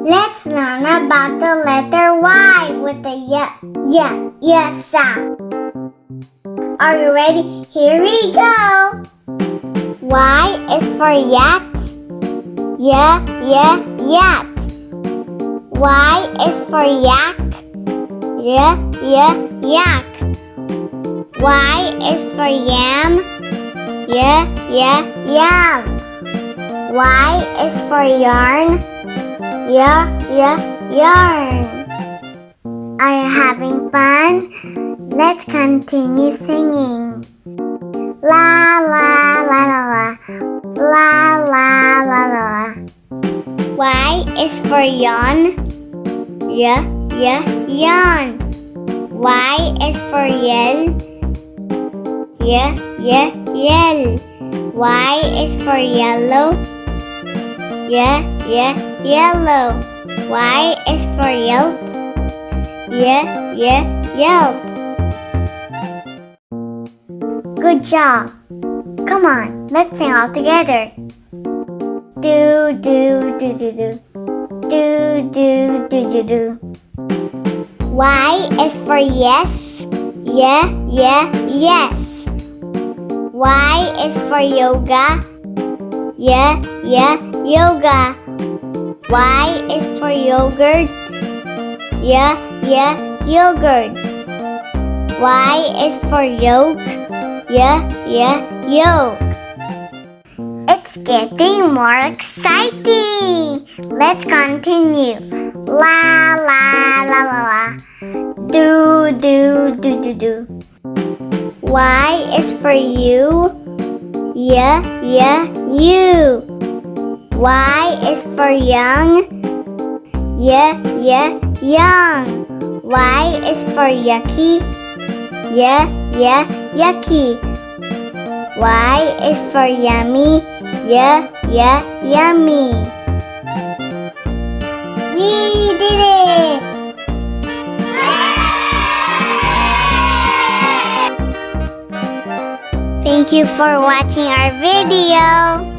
Let's learn about the letter Y with the y sound. Are you ready? Here we go. Y is for yat. Yat. Y is for yak. Yak. Y is for yam. Yam. Y is for yarn. Yarn. Are you having fun? Let's continue singing. La la la la la. La la la la la. Y is for yawn. Yawn. Y is for yell. Yell. Y is for yellow. Yellow. Y is for yelp. Yelp. Good job. Come on, let's sing all together. Do do do do do. Do do do do do. Y is for yes. Yes. Y is for yoga. Yoga. Y is for yogurt. Yogurt. Y is for yolk. Yolk. It's getting more exciting. Let's continue. La la la la la. Do do do do do. Y is for you. You. Y is for young. Young. Y is for yucky. Yucky. Y is for yummy. Yummy. We did it! Thank you for watching our video.